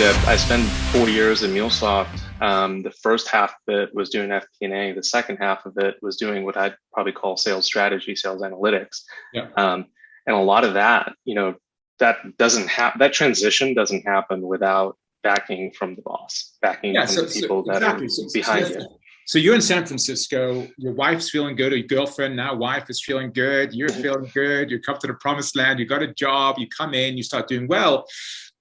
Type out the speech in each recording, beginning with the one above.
I spent 4 years in Mulesoft. The first half of it was doing FP&A. The second half of it was doing what I'd probably call sales strategy, sales analytics. Yeah. And a lot of that, that transition doesn't happen without backing from the boss, backing from the people that are behind you. So you're in San Francisco, your wife's feeling good, or your girlfriend, now wife, is feeling good, you're feeling good, you come to the promised land, you got a job, you come in, you start doing well.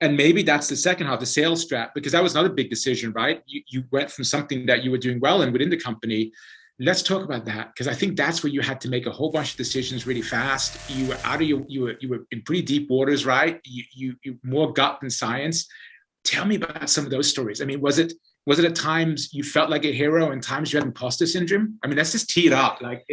And maybe that's the second half, the sales strat, because that was another big decision, right? You went from something that you were doing well in within the company. Let's talk about that, because I think that's where you had to make a whole bunch of decisions really fast. You were out of you were in pretty deep waters, right? You more gut than science. Tell me about some of those stories. I mean, was it at times you felt like a hero and times you had imposter syndrome? I mean, let's just tee it up. Like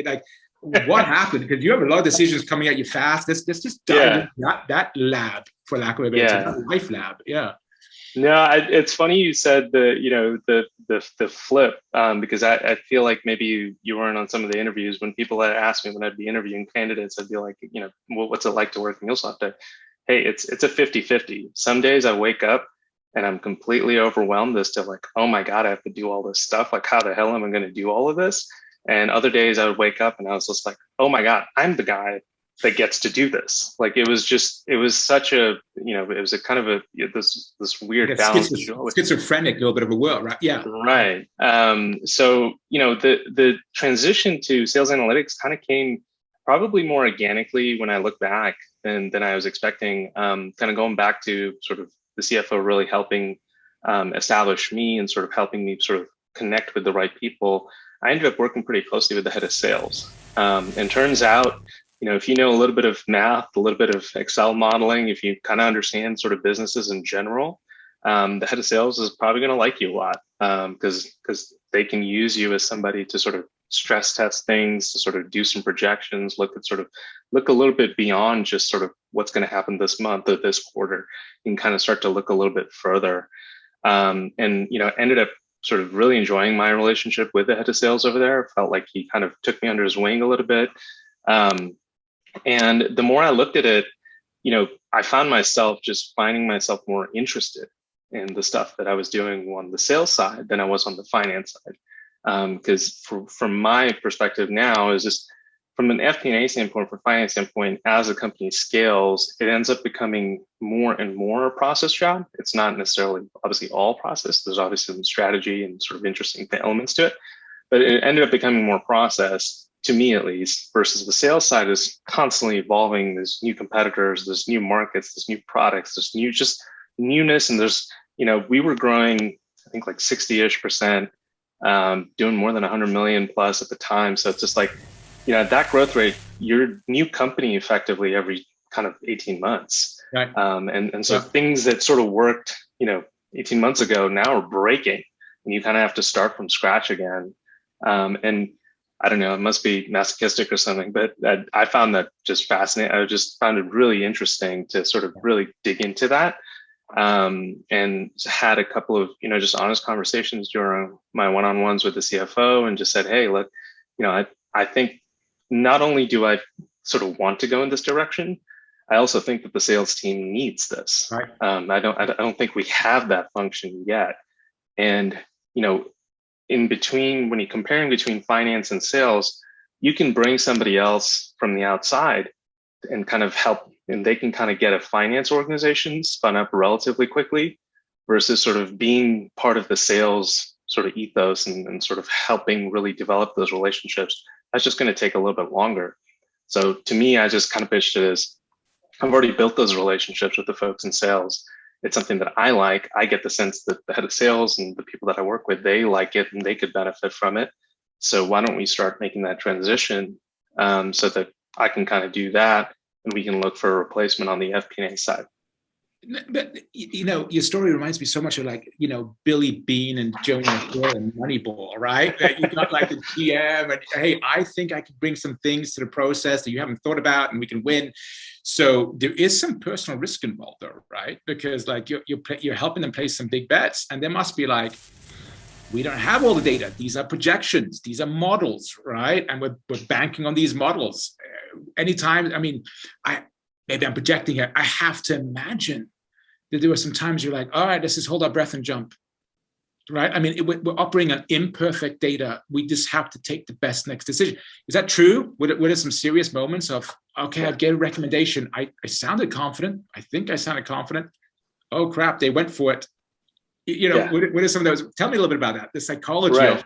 what happened? Because you have a lot of decisions coming at you fast. Let's just dive into that lab, for lack of a better term, that life lab. Yeah. No, it's funny you said the flip, because I feel like maybe you weren't on some of the interviews. When people had asked me when I'd be interviewing candidates, I'd be like, what's it like to work in MuleSoft? Hey, it's a 50-50. Some days I wake up and I'm completely overwhelmed as to like, oh my God, I have to do all this stuff. Like, how the hell am I going to do all of this? And other days I would wake up and I was just like, oh my God, I'm the guy that gets to do this. Like, it was such a, it was a kind of this weird balance. Schizophrenic, a little bit of a world, right? Yeah. Right. So, the transition to sales analytics kind of came probably more organically when I look back than I was expecting, kind of going back to sort of the CFO really helping establish me and sort of helping me sort of connect with the right people. I ended up working pretty closely with the head of sales. And turns out, if you know a little bit of math, a little bit of Excel modeling, if you kind of understand sort of businesses in general, the head of sales is probably going to like you a lot, because they can use you as somebody to sort of stress test things, to sort of do some projections, look a little bit beyond just sort of what's going to happen this month or this quarter, and kind of start to look a little bit further. And ended up sort of really enjoying my relationship with the head of sales over there. Felt like he kind of took me under his wing a little bit. And the more I looked at it, I found myself just finding myself more interested in the stuff that I was doing on the sales side than I was on the finance side. Because from my perspective now is just from an FP&A standpoint, from finance standpoint, as a company scales, it ends up becoming more and more a process job. It's not necessarily obviously all process. There's obviously some strategy and sort of interesting elements to it, but it ended up becoming more process, to me at least, versus the sales side is constantly evolving. There's new competitors, there's new markets, there's new products, there's newness. And there's, we were growing, I think like 60-ish%, doing more than 100 million plus at the time. So it's just like, at that growth rate, you're a new company effectively every kind of 18 months. Right. And so things that sort of worked, 18 months ago now are breaking, and you kind of have to start from scratch again. And I don't know, it must be masochistic or something, but I found that just fascinating. I just found it really interesting to sort of really dig into that. And had a couple of, just honest conversations during my one-on-ones with the CFO, and just said, hey, look, I think not only do I sort of want to go in this direction, I also think that the sales team needs this. Right. I don't think we have that function yet. And, in between, when you're comparing between finance and sales, you can bring somebody else from the outside and kind of help, and they can kind of get a finance organization spun up relatively quickly, versus sort of being part of the sales sort of ethos and sort of helping really develop those relationships. That's just going to take a little bit longer. So to me, I just kind of pitched it as, I've already built those relationships with the folks in sales. It's something that I like. I get the sense that the head of sales and the people that I work with, they like it and they could benefit from it. So why don't we start making that transition, so that I can kind of do that, and we can look for a replacement on the FP&A side. But your story reminds me so much of like, Billy Bean and Jonah Hill and Moneyball, right? That you got like the GM and, hey, I think I could bring some things to the process that you haven't thought about, and we can win. So there is some personal risk involved, though, right? Because like you're helping them place some big bets, and there must be like, we don't have all the data. These are projections. These are models, right? And we're banking on these models. Anytime, I mean, maybe I'm projecting here. I have to imagine that there were some times you're like, all right, let's just hold our breath and jump, right? I mean, we're operating on imperfect data. We just have to take the best next decision. Is that true? Were there some serious moments of, okay, I'd get a recommendation. I sounded confident. I think I sounded confident. Oh crap, they went for it. What are some of those? Tell me a little bit about that, the psychology of.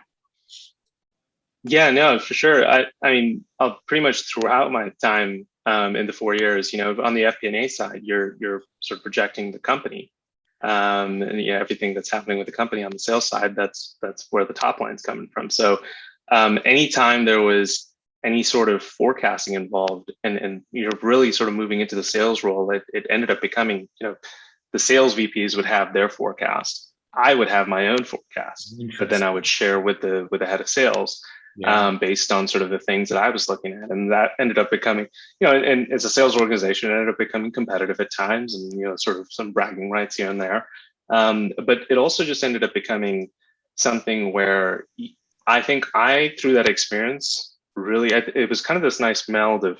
Yeah, no, for sure. I mean, I'll pretty much throughout my time in the 4 years, on the FP&A side, you're sort of projecting the company, and everything that's happening with the company. On the sales side, that's where the top line's coming from. So anytime there was any sort of forecasting involved, and you're really sort of moving into the sales role, it ended up becoming, the sales VPs would have their forecast. I would have my own forecast, but then I would share with the head of sales. Based on sort of the things that I was looking at. And that ended up becoming, and as a sales organization, it ended up becoming competitive at times and, sort of some bragging rights here and there. But it also just ended up becoming something where I think through that experience, really, it was kind of this nice meld of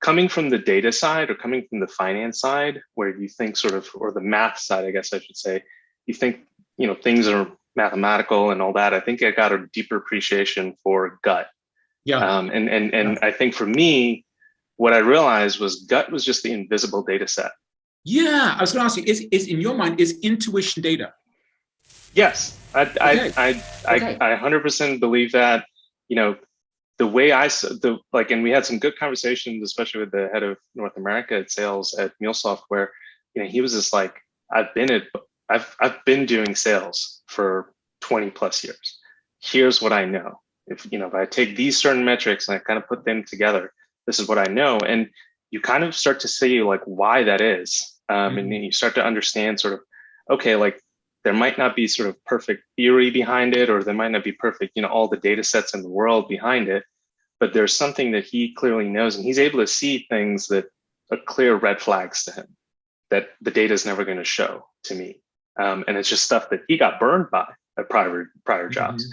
coming from the data side or coming from the finance side, where you think sort of, or the math side, I guess I should say, you think, things are mathematical and all that. I think I got a deeper appreciation for gut. And I think for me, what I realized was gut was just the invisible data set. Yeah, I was going to ask you, is in your mind, is intuition data? Yes, I 100% believe that. The way and we had some good conversations, especially with the head of North America at sales at Mulesoft, where he was just like, I've been doing sales for 20 plus years. Here's what I know. If I take these certain metrics and I kind of put them together, this is what I know. And you kind of start to see like why that is. And then you start to understand sort of, okay, like there might not be sort of perfect theory behind it, or there might not be perfect, all the data sets in the world behind it, but there's something that he clearly knows, and he's able to see things that are clear red flags to him that the data is never going to show to me. And it's just stuff that he got burned by at prior jobs.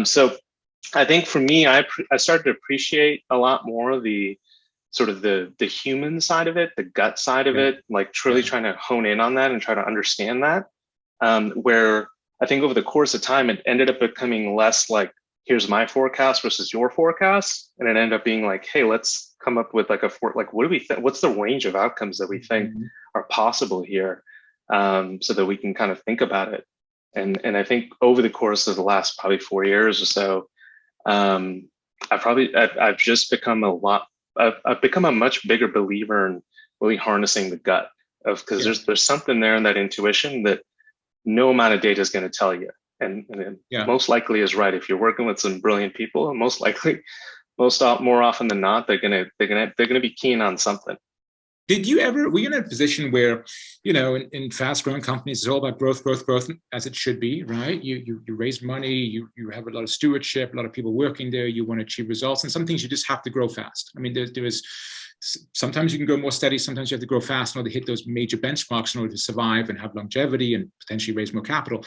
So I think for me, I started to appreciate a lot more of the sort of the human side of it, the gut side of it, like truly trying to hone in on that and try to understand that. Where I think over the course of time, it ended up becoming less like, here's my forecast versus your forecast. And it ended up being like, hey, let's come up with like what do we think? What's the range of outcomes that we think are possible here? So that we can kind of think about it. And I think over the course of the last probably 4 years or so, I've just become I've become a much bigger believer in really harnessing the gut because there's something there in that intuition that no amount of data is going to tell you. And most likely is right. If you're working with some brilliant people, most likely, more often than not, they're gonna be keen on something. Were you in a position where, in fast growing companies, it's all about growth, as it should be, right? You raise money, you have a lot of stewardship, a lot of people working there, you want to achieve results, and some things you just have to grow fast. I mean, there is, sometimes you can go more steady, sometimes you have to grow fast in order to hit those major benchmarks in order to survive and have longevity and potentially raise more capital.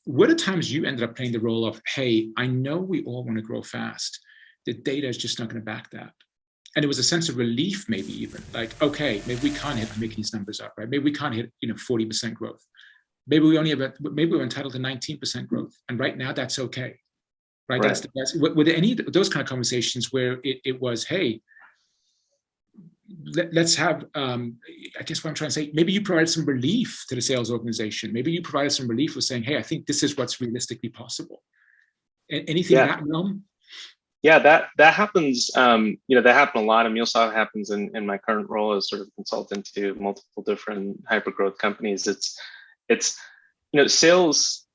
What are times you ended up playing the role of, hey, I know we all want to grow fast. The data is just not going to back that. And it was a sense of relief, maybe even like, okay, maybe we can't hit, I'm making these numbers up, right? Maybe we can't hit, 40% growth. Maybe we're entitled to 19% growth. And right now that's okay, right? That's the best. Were there any of those kind of conversations where it was, hey, let's have, I guess what I'm trying to say, maybe you provided some relief to the sales organization. Maybe you provided some relief with saying, hey, I think this is what's realistically possible. Anything in that realm? Yeah, that happens. That happened a lot. And Mulesoft happens in my current role as sort of consultant to multiple different hyper growth companies. It's sales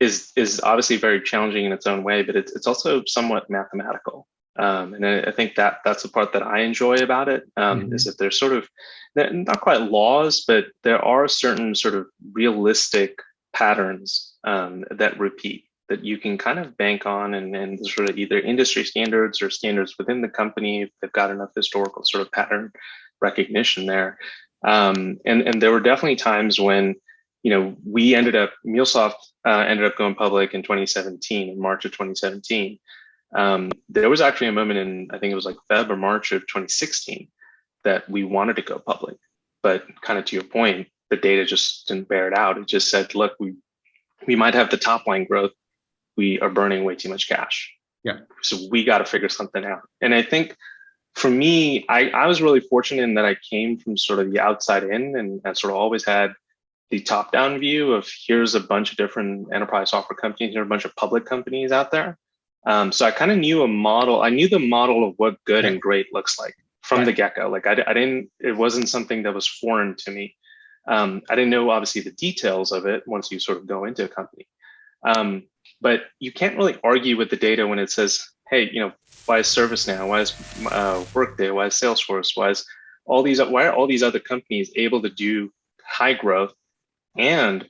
is obviously very challenging in its own way, but it's also somewhat mathematical. And I think that's the part that I enjoy about it, is that there's sort of not quite laws, but there are certain sort of realistic patterns that repeat, that you can kind of bank on and sort of either industry standards or standards within the company if they've got enough historical sort of pattern recognition there. And there were definitely times when, Mulesoft ended up going public in 2017, in March of 2017. There was actually a moment in, I think it was like Feb or March of 2016 that we wanted to go public. But kind of to your point, the data just didn't bear it out. It just said, look, we might have the top line growth. We are burning way too much cash. Yeah. So we got to figure something out. And I think for me, I was really fortunate in that I came from sort of the outside in, and I sort of always had the top down view of here's a bunch of different enterprise software companies, here are a bunch of public companies out there. So I kind of knew I knew the model of what good and great looks like from the get-go. Like it wasn't something that was foreign to me. I didn't know obviously the details of it once you sort of go into a company. But you can't really argue with the data when it says, hey, why is ServiceNow? Why is Workday? Why is Salesforce? Why are all these other companies able to do high growth and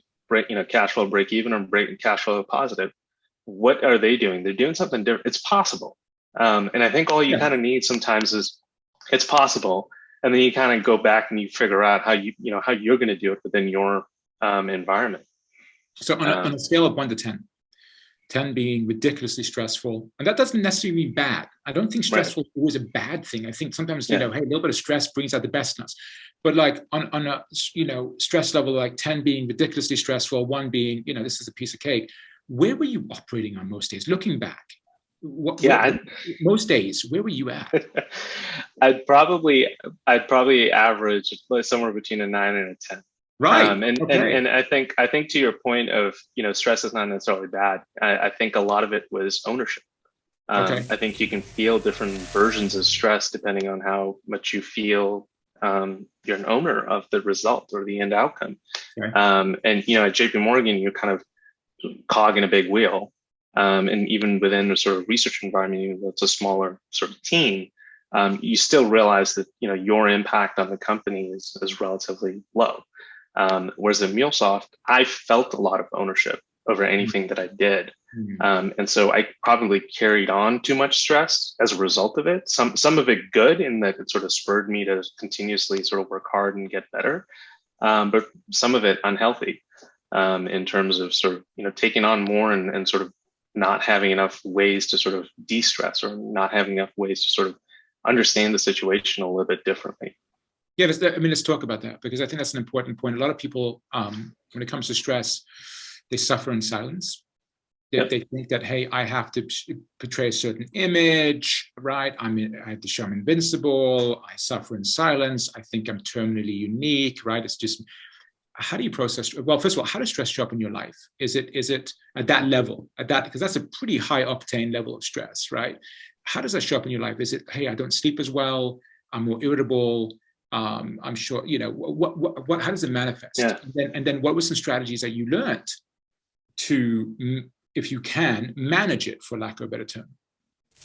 cash flow break even or break cash flow positive? What are they doing? They're doing something different. It's possible. And I think all you kind of need sometimes is it's possible. And then you kind of go back and you figure out how you're going to do it within your environment. So on a scale of 1 to 10, 10 being ridiculously stressful, and that doesn't necessarily mean bad. I don't think stressful is always a bad thing. I think sometimes, hey, a little bit of stress brings out the best in us. But like on a stress level, like 10 being ridiculously stressful, 1 being, this is a piece of cake. Where were you operating on most days? Looking back, most days, where were you at? I'd probably average somewhere between a 9 and a 10. Right. And I think to your point of, stress is not necessarily bad. I think a lot of it was ownership. I think you can feel different versions of stress depending on how much you feel you're an owner of the result or the end outcome. And at JP Morgan, you're kind of cog in a big wheel. And even within a sort of research environment, it's a smaller sort of team. You still realize that your impact on the company is relatively low. Whereas at Mulesoft, I felt a lot of ownership over anything that I did. And so I probably carried on too much stress as a result of it. Some of it good in that it sort of spurred me to continuously sort of work hard and get better. But some of it unhealthy in terms of sort of, taking on more and sort of not having enough ways to sort of de-stress or not having enough ways to sort of understand the situation a little bit differently. Yeah, let's talk about that, because I think that's an important point. A lot of people, when it comes to stress, they suffer in silence. They think that, hey, I have to portray a certain image, right? I have to show I'm invincible. I suffer in silence. I think I'm terminally unique, right? It's just, how do you process? Well, first of all, how does stress show up in your life? Is it at that level, because that's a pretty high octane level of stress, right? How does that show up in your life? Is it, hey, I don't sleep as well, I'm more irritable, I'm sure, what how does it manifest? And then what were some strategies that you learned to, if you can, manage it, for lack of a better term?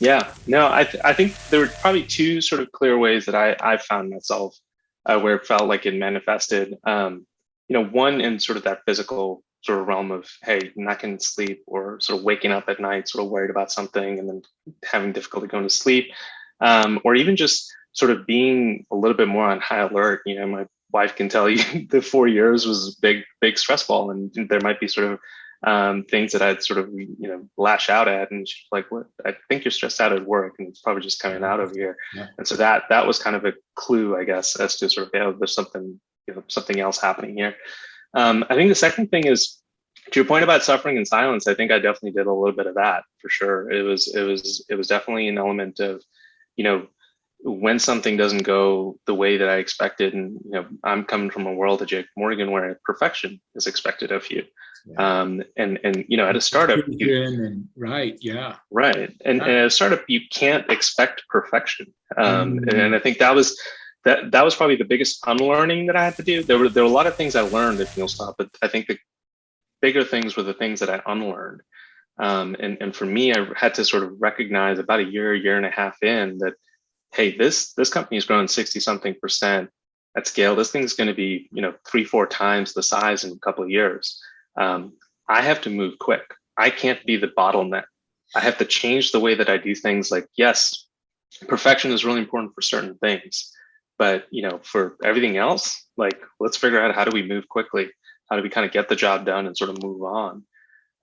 I think there were probably 2 sort of clear ways that I found myself where it felt like it manifested. One in sort of that physical sort of realm of, hey, not getting sleep, or sort of waking up at night sort of worried about something and then having difficulty going to sleep, or even just sort of being a little bit more on high alert. My wife can tell you the 4 years was big stress ball, and there might be sort of things that I'd sort of, lash out at, and she's like, "What? I think you're stressed out at work, and it's probably just coming out over here." And so that was kind of a clue, I guess, as to sort of, there's something else happening here. I think the second thing is, to your point about suffering in silence, I think I definitely did a little bit of that for sure. It was definitely an element of, when something doesn't go the way that I expected, and I'm coming from a world at JP Morgan where perfection is expected of you. And at a startup, right. And at a startup, you can't expect perfection. And I think that was probably the biggest unlearning that I had to do. There were a lot of things I learned at Mulesoft, but I think the bigger things were the things that I unlearned. And for me, I had to sort of recognize about a year and a half in that, hey, this company is growing 60-something% at scale. This thing's going to be, 3-4 times the size in a couple of years. I have to move quick. I can't be the bottleneck. I have to change the way that I do things. Like, yes, perfection is really important for certain things, but for everything else, like, let's figure out, how do we move quickly? How do we kind of get the job done and sort of move on?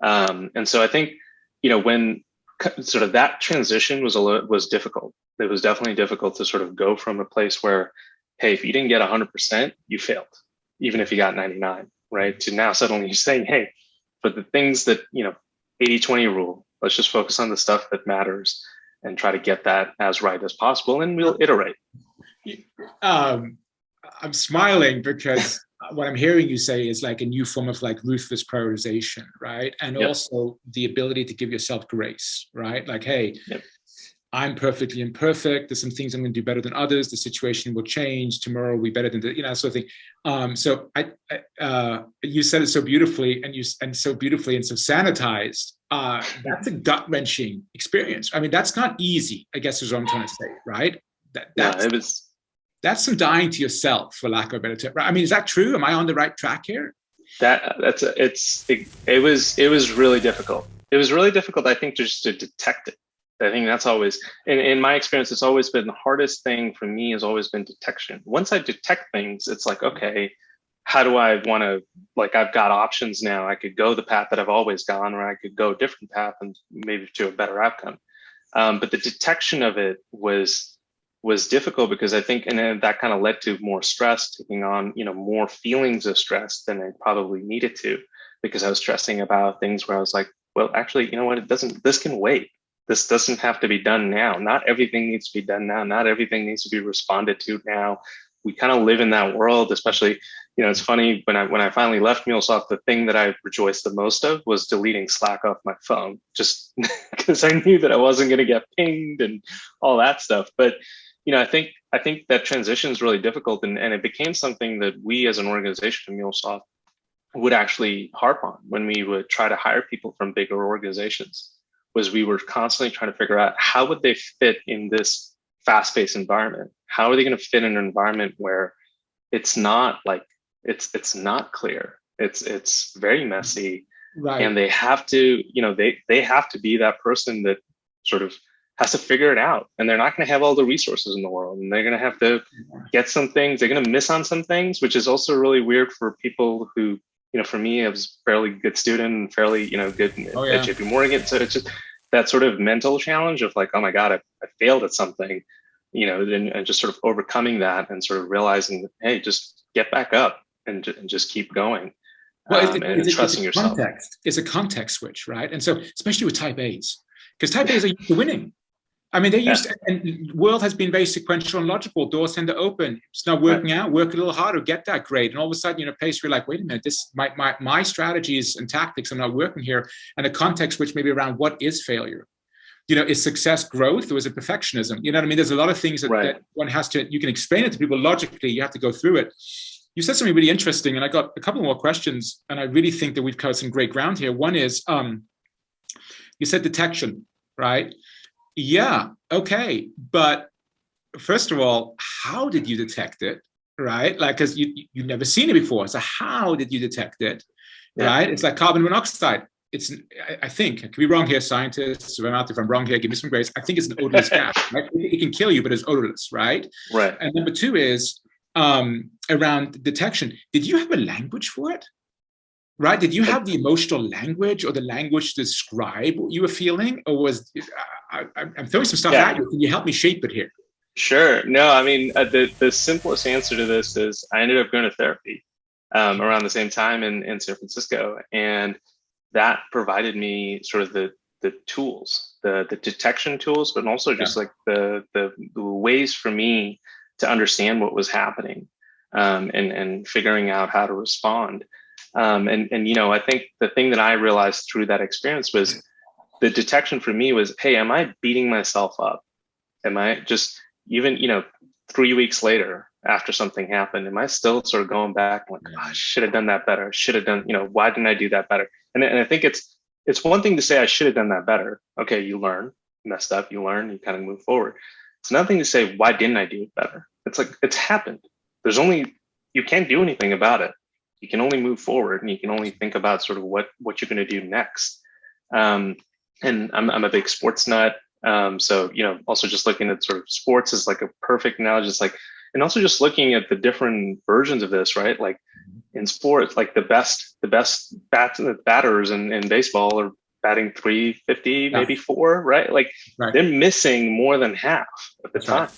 And so I think, when sort of that transition was difficult. It was definitely difficult to sort of go from a place where, hey, if you didn't get 100%, you failed. even if you got 99, right? To now suddenly you're saying, hey, for the things that, 80-20 rule, let's just focus on the stuff that matters and try to get that as right as possible. And we'll iterate. I'm smiling because what I'm hearing you say is like a new form of like ruthless prioritization, right? And also the ability to give yourself grace, right? Like, hey, I'm perfectly imperfect. There's some things I'm going to do better than others. The situation will change. Tomorrow will be better than sort of thing. So you said it so beautifully, and so beautifully and so sanitized. That's a gut wrenching experience. I mean, that's not easy, I guess is what I'm trying to say, right? That's some dying to yourself, for lack of a better term. I mean, is that true? Am I on the right track here? It was really difficult. It was really difficult, I think, just to detect it. I think that's always, in my experience, it's always been the hardest thing for me has always been detection. Once I detect things, it's like, okay, how do I want to, like, I've got options now. I could go the path that I've always gone, or I could go a different path and maybe to a better outcome. But the detection of it was difficult because I think, and then that kind of led to more stress, taking on, more feelings of stress than I probably needed to, because I was stressing about things where I was like, well, actually, you know what? This can wait. This doesn't have to be done now. Not everything needs to be done now. Not everything needs to be responded to now. We kind of live in that world, especially, it's funny when I finally left Mulesoft, the thing that I rejoiced the most of was deleting Slack off my phone, just because I knew that I wasn't going to get pinged and all that stuff. But, I think that transition is really difficult, and it became something that we as an organization at Mulesoft would actually harp on when we would try to hire people from bigger organizations. Was we were constantly trying to figure out how would they fit in this fast-paced environment? How are they going to fit in an environment where it's not like it's not clear, it's very messy, right? And they have to, they have to be that person that sort of has to figure it out, and they're not going to have all the resources in the world, and they're going to have to get some things. They're going to miss on some things, which is also really weird for people who, for me, I was a fairly good student and fairly, good at JP Morgan. So it's just that sort of mental challenge of like, oh my God, I failed at something, and just sort of overcoming that and sort of realizing that, hey, just get back up and just keep going. Well, and trusting yourself. It's a context switch, right? And so, especially with type A's, because type A's are used to winning. I mean, they used to, and the world has been very sequential and logical. Doors tend to open. It's not working out. Work a little harder, get that grade. And all of a sudden, pace, you're like, wait a minute, this my strategies and tactics are not working here. And a context which maybe around what is failure? Is success growth, or is it perfectionism? You know what I mean? There's a lot of things that one has to, you can explain it to people logically. You have to go through it. You said something really interesting, and I got a couple more questions, and I really think that we've covered some great ground here. One is, you said detection, right? Yeah, okay. But first of all, how did you detect it, right? Like, because you've never seen it before. So how did you detect it, right? It's like carbon monoxide. I think, I could be wrong here, scientists, if I'm wrong here, give me some grace. I think it's an odorless gas, right? It can kill you, but it's odorless, right? Right. And number two is around detection. Did you have a language for it? Right? Did you have the emotional language or the language to describe what you were feeling? Or was, I'm throwing some stuff at you. Can you help me shape it here? Sure. No, I mean, the simplest answer to this is I ended up going to therapy around the same time in San Francisco. And that provided me sort of the tools, the detection tools, but also just like the ways for me to understand what was happening and figuring out how to respond. And I think the thing that I realized through that experience was the detection for me was, hey, am I beating myself up? Am I just, even, 3 weeks later after something happened, am I still sort of going back like, oh, I should have done that better. I should have done, why didn't I do that better? And I think it's one thing to say I should have done that better. Okay, you learn, messed up, you learn, you kind of move forward. It's nothing to say, why didn't I do it better? It's like, it's happened. You can't do anything about it. You can only move forward, and you can only think about sort of what you're going to do next. And I'm a big sports nut. So, also just looking at sort of sports is like a perfect analogy. It's like, and also just looking at the different versions of this, right? Like in sports, like the best batters in baseball are batting 350, maybe 4, right? Like they're missing more than half of the time.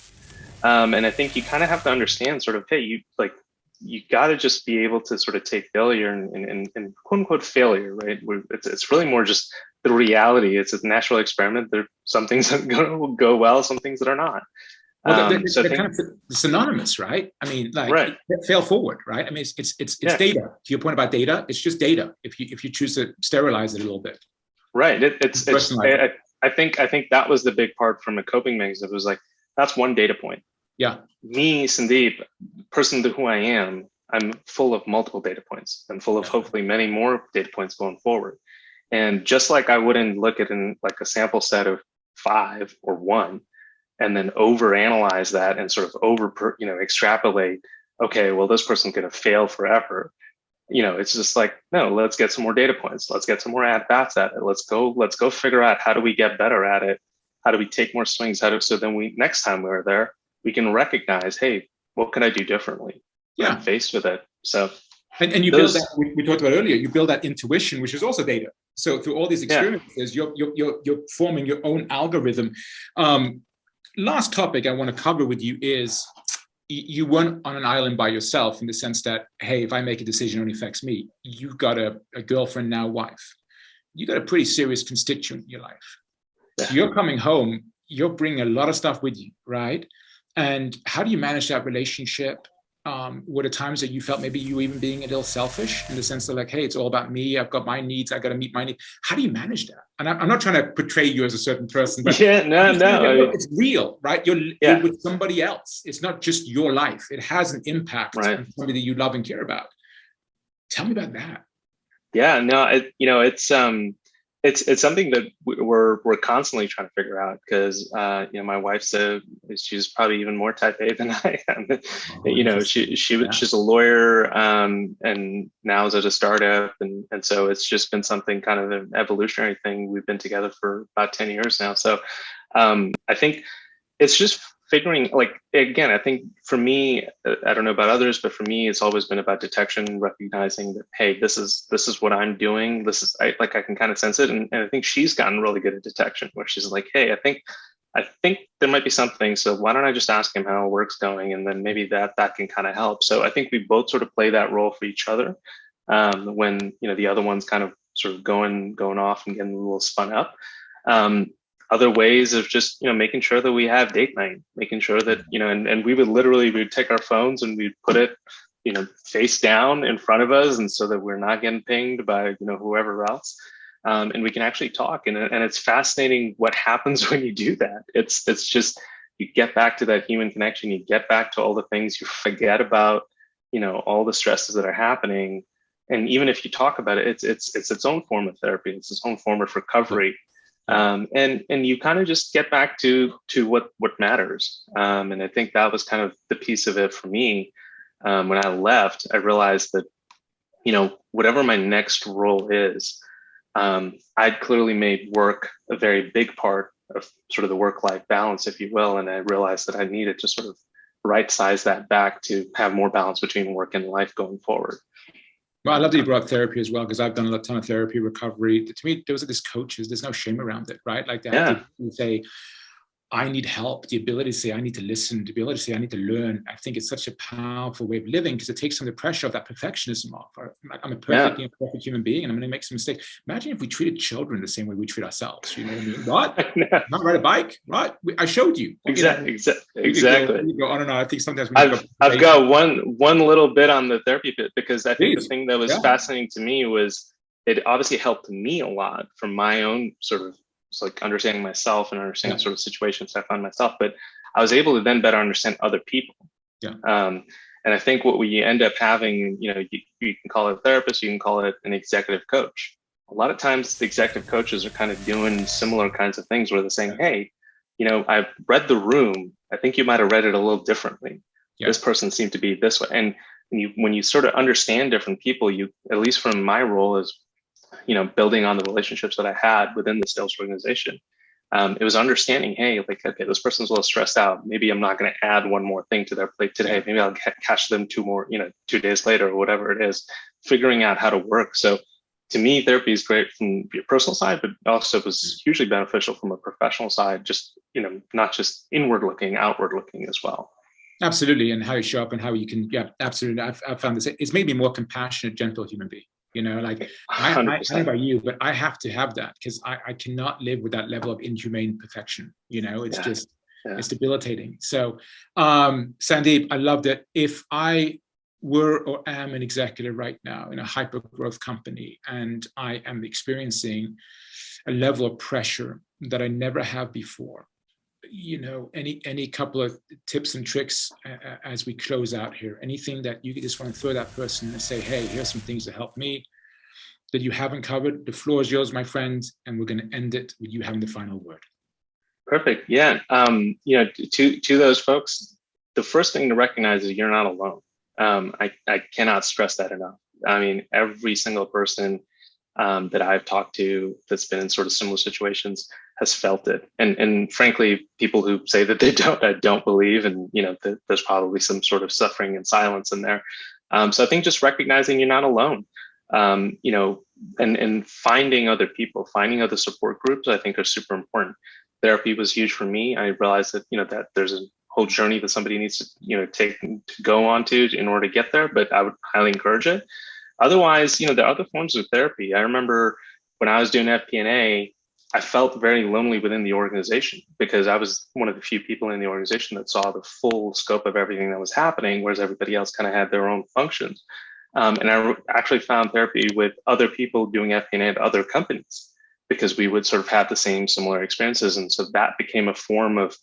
And I think you kind of have to understand sort of, hey, you got to just be able to sort of take failure and quote unquote failure, right? It's really more just the reality. It's a natural experiment. There are some things that will go well, some things that are not. Well, they're kind of synonymous, right? I mean, like right. fail forward, right? I mean, it's data. To your point about data, it's just data. If you choose to sterilize it a little bit, right? I think that was the big part from a coping mechanism. It was like, that's one data point. Yeah. Me, Sandeep, person to who I am, I'm full of multiple data points. I'm full of hopefully many more data points going forward. And just like I wouldn't look at in like a sample set of 5 or 1 and then overanalyze that and sort of extrapolate, okay, well, this person's going to fail forever. It's just like, no, let's get some more data points. Let's get some more at bats at it. Let's go figure out how do we get better at it? How do we take more swings? So then next time we're there, we can recognize, hey, what can I do differently? Yeah. I'm faced with it. So, and you build that, we talked about earlier, you build that intuition, which is also data. So through all these experiences, you're forming your own algorithm. Last topic I want to cover with you is, you weren't on an island by yourself, in the sense that, hey, if I make a decision, it only affects me. You've got a girlfriend, now wife. You got a pretty serious constituent in your life. Yeah. So you're coming home, you're bringing a lot of stuff with you, right? And how do you manage that relationship? Were there times that you felt maybe you were even being a little selfish, in the sense that, like, hey, it's all about me. I've got my needs. I got to meet my needs. How do you manage that? And I'm not trying to portray you as a certain person, but it's real, right? You're with somebody else. It's not just your life. It has an impact on somebody that you love and care about. Tell me about that. Yeah, no, it's something that we're constantly trying to figure out, because my wife's she's probably even more type A than I am. She's a lawyer, and now is at a startup, and so it's just been something kind of an evolutionary thing. We've been together for about 10 years now, so I think it's just figuring, like, again, I think for me, I don't know about others, but for me, it's always been about detection, recognizing that, hey, this is what I'm doing. I can kind of sense it. And I think she's gotten really good at detection, where she's like, hey, I think there might be something. So why don't I just ask him how work's going? And then maybe that can kind of help. So I think we both sort of play that role for each other. When, the other one's kind of sort of going off and getting a little spun up. Other ways of just, making sure that we have date night, making sure that, and we'd take our phones and we'd put it, face down in front of us, and so that we're not getting pinged by, whoever else. And we can actually talk. And it's fascinating what happens when you do that. It's just, you get back to that human connection, you get back to all the things, you forget about, all the stresses that are happening. And even if you talk about it, it's its own form of therapy. It's its own form of recovery. And you kind of just get back to what matters. And I think that was kind of the piece of it for me. When I left, I realized that, whatever my next role is, I'd clearly made work a very big part of sort of the work-life balance, if you will. And I realized that I needed to sort of right-size that back to have more balance between work and life going forward. Well, I love that you brought up therapy as well, because I've done a ton of therapy, recovery. To me, those are just coaches. There's no shame around it, right? Like, they have to say, I need help. The ability to say, I need to listen. The ability to say, I need to learn. I think it's such a powerful way of living, because it takes some of the pressure of that perfectionism off. I'm a perfect human being, and I'm going to make some mistakes. Imagine if we treated children the same way we treat ourselves. You know what I mean? What? Not ride a bike? Right? I showed you. Exactly. You go on and on. I think sometimes I've got one little bit on the therapy bit, because I think the thing that was fascinating to me was, it obviously helped me a lot from my own sort of, it's like understanding myself and understanding sort of situations I find myself, but I was able to then better understand other people. Yeah. And I think what we end up having, you can call it a therapist, you can call it an executive coach. A lot of times the executive coaches are kind of doing similar kinds of things, where they're saying, hey, I've read the room. I think you might have read it a little differently. Yeah. This person seemed to be this way. And when you sort of understand different people, at least from my role as, building on the relationships that I had within the sales organization, it was understanding, hey, like, okay, this person's a little stressed out. Maybe I'm not going to add one more thing to their plate today. Maybe I'll catch them 2 days later, or whatever it is, figuring out how to work. So to me, therapy is great from your personal side, but also was hugely beneficial from a professional side, just, not just inward looking, outward looking as well. Absolutely, and how you show up and how you can, yeah, absolutely. I've found this. It's made me more compassionate, gentle human being. You know, like I don't know 100%. about you, but I have to have that because I cannot live with that level of inhumane perfection. You know, it's Yeah. just Yeah. it's debilitating. So, Sandeep, I loved it. If I were or am an executive right now in a hyper growth company and I am experiencing a level of pressure that I never have before, you know, any couple of tips and tricks as we close out here? Anything that you just want to throw that person and say, hey, here's some things that help me that you haven't covered? The floor is yours, my friend, and we're going to end it with you having the final word. Perfect. Yeah. To those folks, the first thing to recognize is you're not alone. I cannot stress that enough. I mean, every single person that I've talked to that's been in sort of similar situations has felt it. And frankly, people who say that they don't, I don't believe, and there's probably some sort of suffering and silence in there. So I think just recognizing you're not alone, and finding other people, finding other support groups, I think are super important. Therapy was huge for me. I realized that that there's a whole journey that somebody needs to take to go on to in order to get there, but I would highly encourage it. Otherwise, there are other forms of therapy. I remember when I was doing FP&A, I felt very lonely within the organization because I was one of the few people in the organization that saw the full scope of everything that was happening, whereas everybody else kind of had their own functions. And I actually found therapy with other people doing FP&A at other companies because we would sort of have the same similar experiences. And so that became a form of,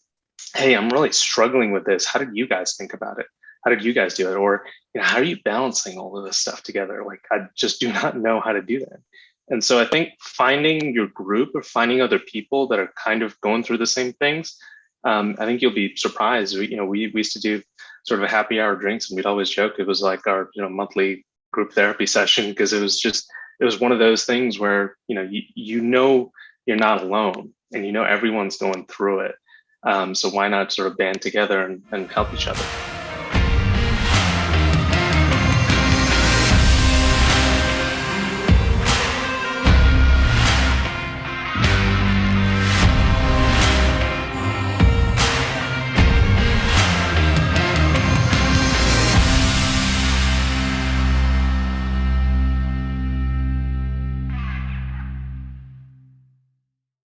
hey, I'm really struggling with this. How did you guys think about it? How did you guys do it? Or how are you balancing all of this stuff together? Like, I just do not know how to do that. And so I think finding your group or finding other people that are kind of going through the same things, I think you'll be surprised. We used to do sort of a happy hour drinks, and we'd always joke it was like our monthly group therapy session, because it was one of those things where you're not alone, and everyone's going through it. So why not sort of band together and help each other?